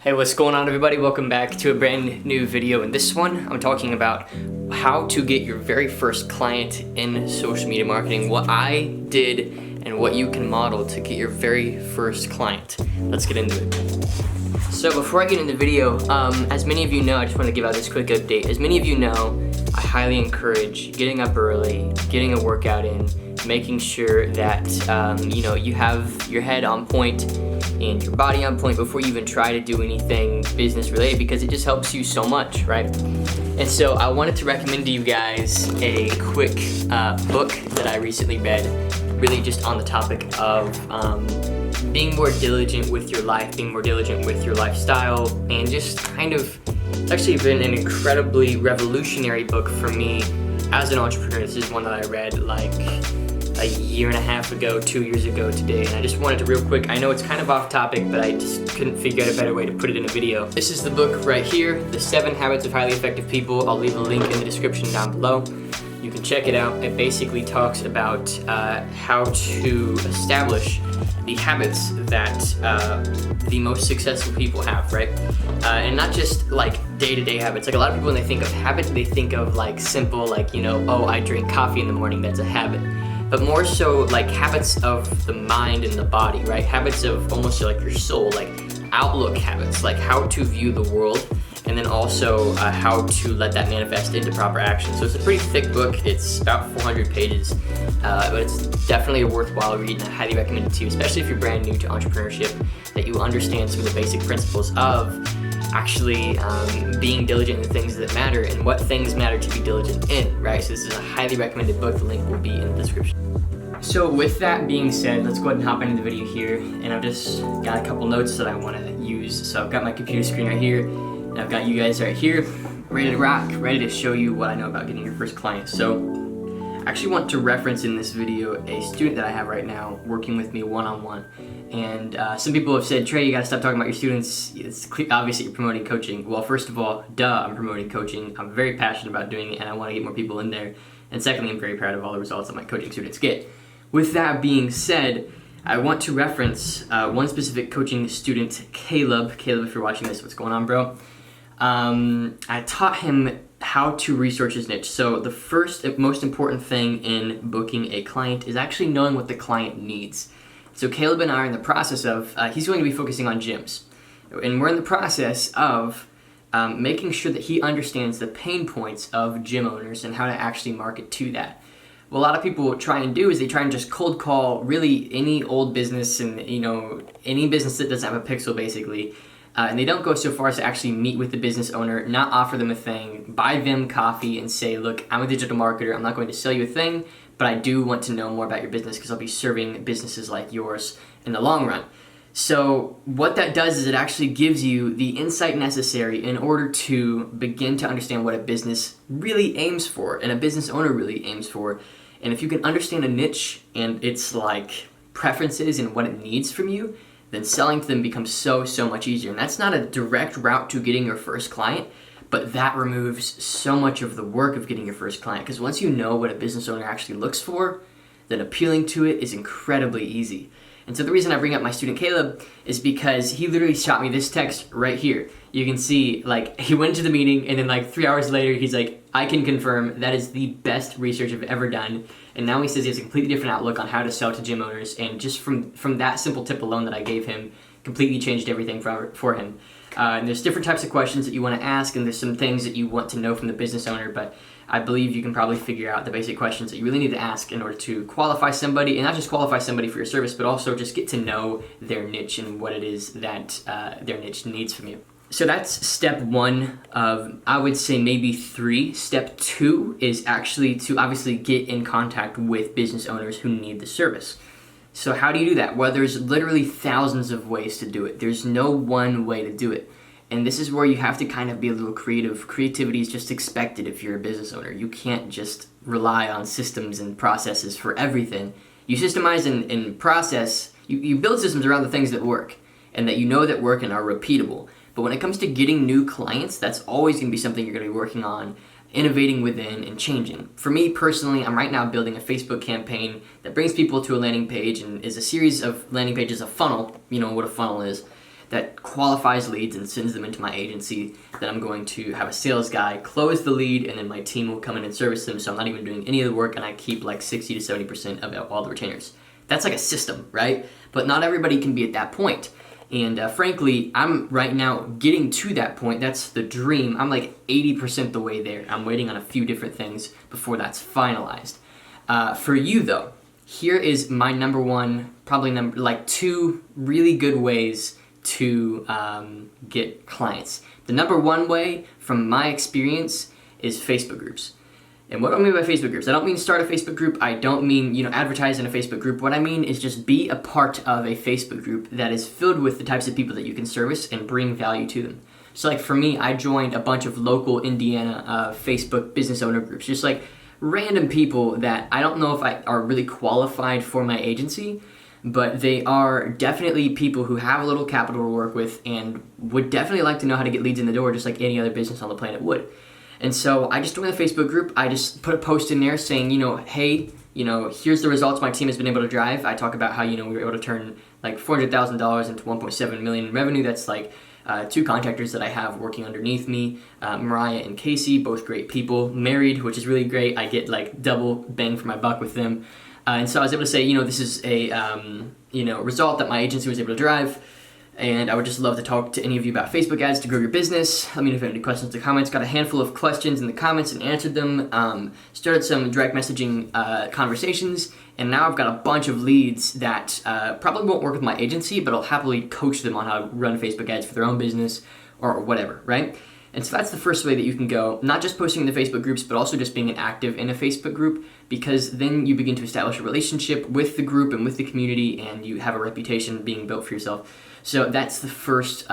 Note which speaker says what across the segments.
Speaker 1: Hey, what's going on everybody? Welcome back to a brand new video. In this one, I'm talking about how to get your very first client in social media marketing, what I did and what you can model to get your very first client. Let's get into it. So before I get into the video, as many of you know, I just want to give out this quick update. As many of you know, I highly encourage getting up early, getting a workout in, making sure that you have your head on point and your body on point before you even try to do anything business related, because it just helps you so much, right? And so I wanted to recommend to you guys a quick book that I recently read, really just on the topic of being more diligent with your life, being more diligent with your lifestyle, and just kind of, it's actually been an incredibly revolutionary book for me as an entrepreneur. This is one that I read like a year and a half ago, 2 years ago today, and I just wanted to real quick, I know it's kind of off topic, but I just couldn't figure out a better way to put it in a video. This is the book right here, The 7 Habits of Highly Effective People. I'll leave a link in the description down below. You can check it out. It basically talks about how to establish the habits that the most successful people have, right? And not just like day-to-day habits. Like a lot of people, when they think of habits, they think of like simple, like, oh, I drink coffee in the morning, that's a habit. But more so like habits of the mind and the body, right? Habits of almost like your soul, like outlook habits, like how to view the world, and then also how to let that manifest into proper action. So it's a pretty thick book. It's about 400 pages, but it's definitely a worthwhile read, and I highly recommend it to you, especially if you're brand new to entrepreneurship, that you understand some of the basic principles of actually being diligent in the things that matter and what things matter to be diligent in, right? So this is a highly recommended book. The link will be in the description. So with that being said, let's go ahead and hop into the video here, and I've just got a couple notes that I want to use. So I've got my computer screen right here, and I've got you guys right here, ready to rock, ready to show you what I know about getting your first client. So I actually want to reference in this video a student that I have right now working with me one-on-one. And some people have said, Trey, you gotta stop talking about your students. It's obviously you're promoting coaching. Well, first of all, I'm promoting coaching. I'm very passionate about doing it, and I want to get more people in there. And secondly, I'm very proud of all the results that my coaching students get. With that being said, I want to reference one specific coaching student, Caleb. Caleb, if you're watching this, what's going on, bro? I taught him how to research his niche. So the first and most important thing in booking a client is actually knowing what the client needs. So Caleb and I are in the process of, he's going to be focusing on gyms. And we're in the process of making sure that he understands the pain points of gym owners and how to actually market to that. What a lot of people try and do is they try and just cold call really any old business and any business that doesn't have a pixel basically. And they don't go so far as to actually meet with the business owner, not offer them a thing, buy them coffee and say, look, I'm a digital marketer, I'm not going to sell you a thing, but I do want to know more about your business because I'll be serving businesses like yours in the long run. So what that does is it actually gives you the insight necessary in order to begin to understand what a business really aims for and a business owner really aims for. And if you can understand a niche and its like preferences and what it needs from you, then selling to them becomes so much easier. And that's not a direct route to getting your first client, but that removes so much of the work of getting your first client. Because once you know what a business owner actually looks for, then appealing to it is incredibly easy. And so the reason I bring up my student Caleb is because he literally shot me this text right here. You can see, like, he went to the meeting and then like 3 hours later, he's like, I can confirm that is the best research I've ever done. And now he says he has a completely different outlook on how to sell to gym owners. And just from that simple tip alone that I gave him, completely changed everything for him. And there's different types of questions that you want to ask, and there's some things that you want to know from the business owner, but I believe you can probably figure out the basic questions that you really need to ask in order to qualify somebody, and not just qualify somebody for your service, but also just get to know their niche and what it is that their niche needs from you. So that's step one of, I would say, maybe 3. Step 2 is actually to obviously get in contact with business owners who need the service. So how do you do that? Well, there's literally thousands of ways to do it. There's no one way to do it. And this is where you have to kind of be a little creative. Creativity is just expected if you're a business owner. You can't just rely on systems and processes for everything. You systemize and process, you build systems around the things that work and that you know that work and are repeatable. But when it comes to getting new clients, that's always going to be something you're going to be working on, innovating within, and changing. For me personally, I'm right now building a Facebook campaign that brings people to a landing page and is a series of landing pages, a funnel, you know what a funnel is, that qualifies leads and sends them into my agency. Then I'm going to have a sales guy close the lead, and then my team will come in and service them. So I'm not even doing any of the work, and I keep like 60 to 70% of all the retainers. That's like a system, right? But not everybody can be at that point. And frankly, I'm right now getting to that point. That's the dream. I'm like 80% the way there. I'm waiting on a few different things before that's finalized. For you though, here is my number one, probably like two really good ways to get clients. The number one way, from my experience, is Facebook groups. And what do I mean by Facebook groups? I don't mean start a Facebook group. I don't mean, advertise in a Facebook group. What I mean is just be a part of a Facebook group that is filled with the types of people that you can service and bring value to them. So like for me, I joined a bunch of local Indiana Facebook business owner groups, just like random people that I don't know if I are really qualified for my agency, but they are definitely people who have a little capital to work with and would definitely like to know how to get leads in the door just like any other business on the planet would. And so I just joined the Facebook group. I just put a post in there saying, hey, here's the results my team has been able to drive. I talk about how, we were able to turn like $400,000 into 1.7 million in revenue. That's like two contractors that I have working underneath me, Mariah and Casey, both great people, married, which is really great. I get like double bang for my buck with them. And so I was able to say, this is a, result that my agency was able to drive. And I would just love to talk to any of you about Facebook ads to grow your business. Let me know if you have any questions in the comments. Got a handful of questions in the comments and answered them. Started some direct messaging conversations. And now I've got a bunch of leads that probably won't work with my agency, but I'll happily coach them on how to run Facebook ads for their own business or whatever, right? And so that's the first way that you can go, not just posting in the Facebook groups, but also just being active in a Facebook group, because then you begin to establish a relationship with the group and with the community, and you have a reputation being built for yourself. So that's the first,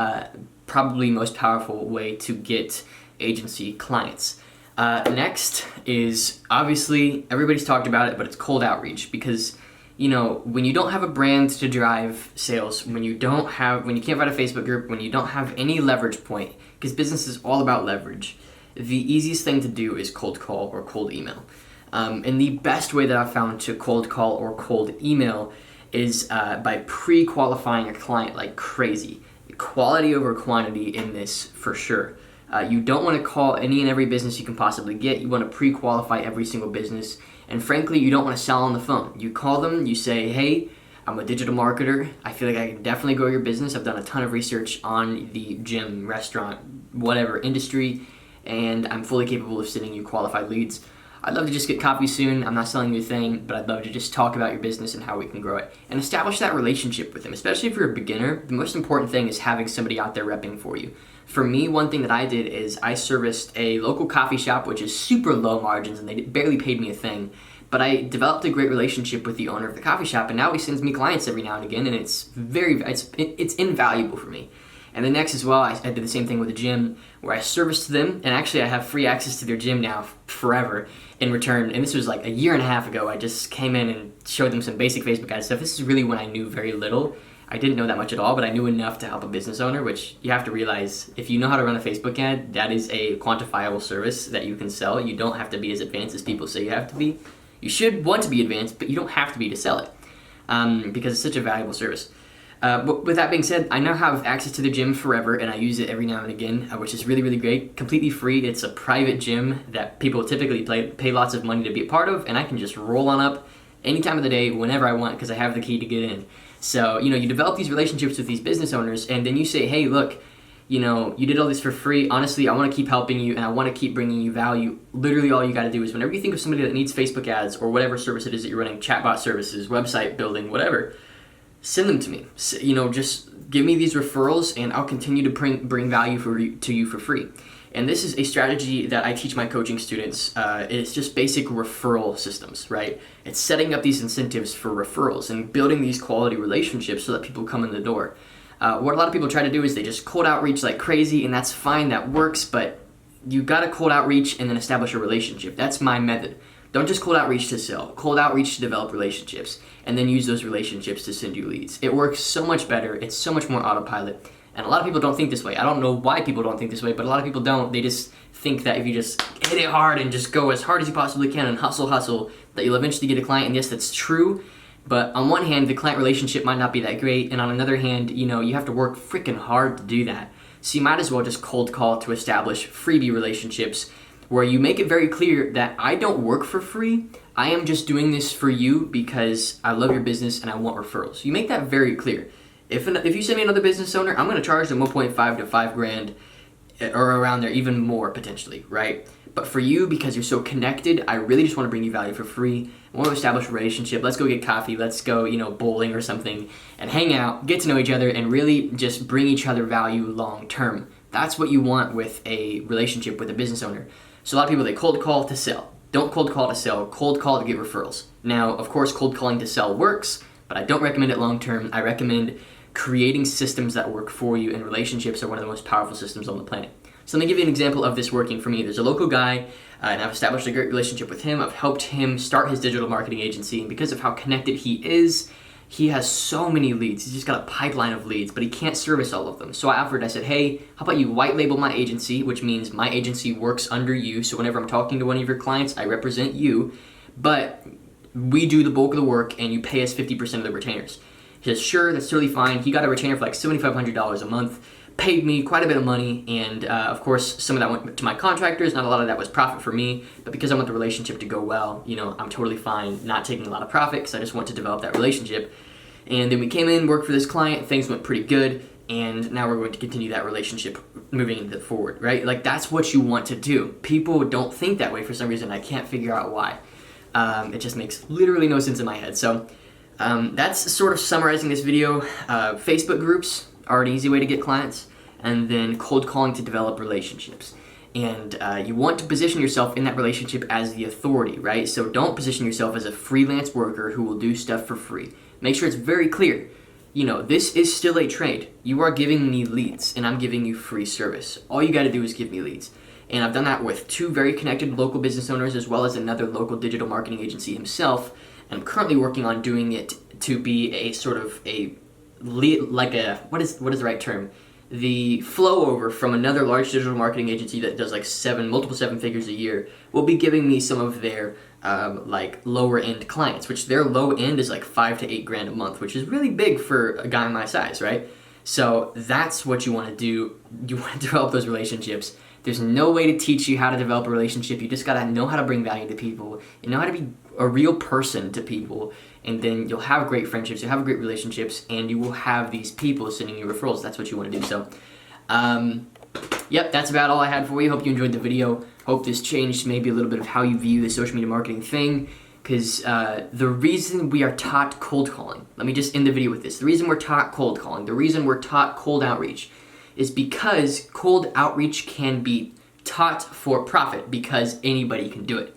Speaker 1: probably most powerful way to get agency clients. Next is, obviously, everybody's talked about it, but it's cold outreach, because when you don't have a brand to drive sales, when you can't find a Facebook group, when you don't have any leverage point, because business is all about leverage, the easiest thing to do is cold call or cold email. And the best way that I've found to cold call or cold email is by pre-qualifying a client like crazy. Quality over quantity in this for sure. You don't want to call any and every business you can possibly get. You want to pre-qualify every single business. And frankly, you don't want to sell on the phone. You call them, you say, hey, I'm a digital marketer. I feel like I can definitely grow your business. I've done a ton of research on the gym, restaurant, whatever industry, and I'm fully capable of sending you qualified leads. I'd love to just get coffee soon. I'm not selling you a thing, but I'd love to just talk about your business and how we can grow it and establish that relationship with them. Especially if you're a beginner, the most important thing is having somebody out there repping for you. For me, one thing that I did is I serviced a local coffee shop, which is super low margins, and they barely paid me a thing. But I developed a great relationship with the owner of the coffee shop, and now he sends me clients every now and again, and it's invaluable for me. And then next as well, I did the same thing with the gym, where I serviced them, and actually I have free access to their gym now forever in return. And this was like a year and a half ago. I just came in and showed them some basic Facebook ad stuff. This is really when I knew very little. I didn't know that much at all, but I knew enough to help a business owner, which you have to realize, if you know how to run a Facebook ad, that is a quantifiable service that you can sell. You don't have to be as advanced as people say you have to be. You should want to be advanced, but you don't have to be to sell it, because it's such a valuable service. But with that being said, I now have access to the gym forever, and I use it every now and again, which is really, really great. Completely free. It's a private gym that people typically pay lots of money to be a part of, and I can just roll on up any time of the day, whenever I want, because I have the key to get in. So, you develop these relationships with these business owners, and then you say, hey, look, you did all this for free. Honestly, I want to keep helping you, and I want to keep bringing you value. Literally all you got to do is whenever you think of somebody that needs Facebook ads or whatever service it is that you're running, chatbot services, website building, whatever, send them to me. Just give me these referrals, and I'll continue to bring value to you for free. And this is a strategy that I teach my coaching students. It's just basic referral systems, right? It's setting up these incentives for referrals and building these quality relationships so that people come in the door. What a lot of people try to do is they just cold outreach like crazy, and that's fine, that works, but you gotta cold outreach and then establish a relationship. That's my method. Don't just cold outreach to sell. Cold outreach to develop relationships, and then use those relationships to send you leads. It works so much better. It's so much more autopilot. And a lot of people don't think this way. I don't know why people don't think this way, but a lot of people don't. They just think that if you just hit it hard and just go as hard as you possibly can and hustle, that you'll eventually get a client. And yes, that's true. But on one hand, the client relationship might not be that great, and on another hand, you have to work freaking hard to do that. So you might as well just cold call to establish freebie relationships where you make it very clear that I don't work for free. I am just doing this for you because I love your business and I want referrals. You make that very clear. If you send me another business owner, I'm going to charge them 1.5 to 5 grand or around there, even more potentially, right? But for you, because you're so connected, I really just want to bring you value for free. I want to establish a relationship. Let's go get coffee. Let's go, bowling or something and hang out, get to know each other, and really just bring each other value long term. That's what you want with a relationship with a business owner. So a lot of people, they cold call to sell. Don't cold call to sell, cold call to get referrals. Now, of course, cold calling to sell works, but I don't recommend it long term. I recommend creating systems that work for you, and relationships are one of the most powerful systems on the planet. So let me give you an example of this working for me. There's a local guy, and I've established a great relationship with him. I've helped him start his digital marketing agency, and because of how connected he is, he has so many leads. He's just got a pipeline of leads, but he can't service all of them. So I said, hey, how about you white label my agency, which means my agency works under you. So whenever I'm talking to one of your clients, I represent you, but we do the bulk of the work and you pay us 50% of the retainers. He says, sure, that's totally fine. He got a retainer for like $7,500 a month, paid me quite a bit of money, and of course, some of that went to my contractors. Not a lot of that was profit for me, but because I want the relationship to go well, I'm totally fine not taking a lot of profit because I just want to develop that relationship. And then we came in, worked for this client, things went pretty good, and now we're going to continue that relationship moving forward, right? Like, that's what you want to do. People don't think that way for some reason. I can't figure out why. It just makes literally no sense in my head. So that's sort of summarizing this video. Facebook groups are an easy way to get clients, and then cold calling to develop relationships. And you want to position yourself in that relationship as the authority, right? So don't position yourself as a freelance worker who will do stuff for free. Make sure it's very clear. This is still a trade. You are giving me leads, and I'm giving you free service. All you got to do is give me leads. And I've done that with 2 very connected local business owners, as well as another local digital marketing agency himself. And I'm currently working on doing it to be a sort of a lead, like a, what is the right term? The flow over from another large digital marketing agency that does like multiple seven figures a year will be giving me some of their like lower end clients, which their low end is like 5 to 8 grand a month, which is really big for a guy my size, right? So that's what you want to do. You want to develop those relationships. There's no way to teach you how to develop a relationship. You just got to know how to bring value to people and know how to be a real person to people, and then you'll have great friendships, you'll have great relationships, and you will have these people sending you referrals. That's what you want to do. So yep, that's about all I had for you. Hope you enjoyed the video. Hope this changed maybe a little bit of how you view the social media marketing thing, because the reason we are taught cold calling, let me just end the video with this. The reason we're taught cold calling, the reason we're taught cold outreach is because cold outreach can be taught for profit, because anybody can do it.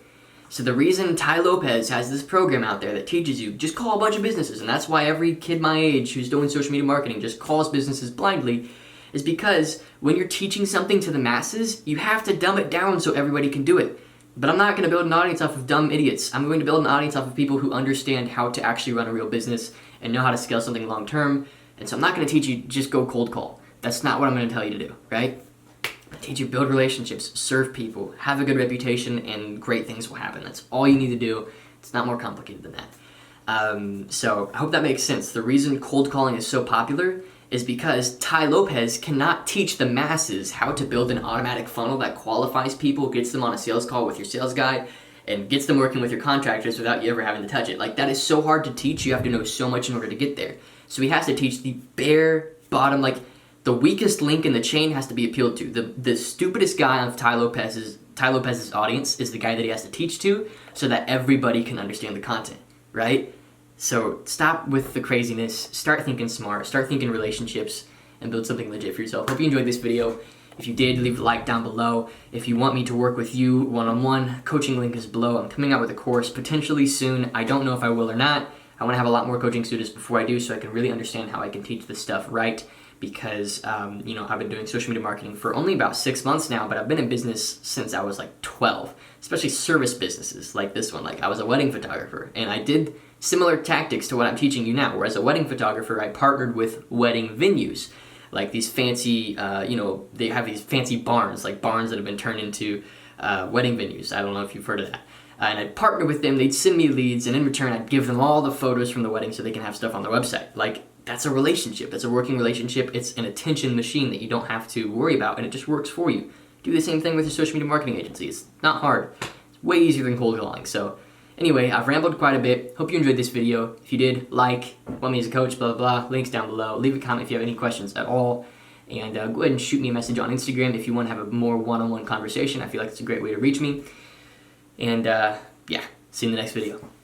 Speaker 1: So the reason Tai Lopez has this program out there that teaches you just call a bunch of businesses, and that's why every kid my age who's doing social media marketing just calls businesses blindly, is because when you're teaching something to the masses, you have to dumb it down so everybody can do it. But I'm not going to build an audience off of dumb idiots. I'm going to build an audience off of people who understand how to actually run a real business and know how to scale something long term. And so I'm not going to teach you just go cold call. That's not what I'm going to tell you to do, right? I teach you build relationships, serve people, have a good reputation, and great things will happen. That's all you need to do. It's not more complicated than that. So I hope that makes sense. The reason cold calling is so popular is because Tai Lopez cannot teach the masses how to build an automatic funnel that qualifies people, gets them on a sales call with your sales guy, and gets them working with your contractors without you ever having to touch it. Like, that is so hard to teach. You have to know so much in order to get there. So he has to teach the bare bottom, like the weakest link in the chain has to be appealed to. The stupidest guy on Tai Lopez's audience is the guy that he has to teach to, so that everybody can understand the content, right? So stop with the craziness, start thinking smart, start thinking relationships, and build something legit for yourself. Hope you enjoyed this video. If you did, leave a like down below. If you want me to work with you one-on-one, coaching link is below. I'm coming out with a course potentially soon. I don't know if I will or not. I want to have a lot more coaching students before I do, so I can really understand how I can teach this stuff right, because I've been doing social media marketing for only about 6 months now, but I've been in business since I was like 12, especially service businesses like this one. Like, I was a wedding photographer, and I did similar tactics to what I'm teaching you now, where as a wedding photographer, I partnered with wedding venues, like these fancy, they have these fancy barns, like barns that have been turned into wedding venues. I don't know if you've heard of that. and I'd partner with them. They'd send me leads, and in return, I'd give them all the photos from the wedding so they can have stuff on their website. Like, that's a relationship. That's a working relationship. It's an attention machine that you don't have to worry about, and it just works for you. Do the same thing with your social media marketing agency. It's not hard. It's way easier than cold calling. So anyway, I've rambled quite a bit. Hope you enjoyed this video. If you did, like, want me as a coach, blah, blah, blah. Links down below. Leave a comment if you have any questions at all. And go ahead and shoot me a message on Instagram if you want to have a more one-on-one conversation. I feel like it's a great way to reach me. And yeah, see you in the next video.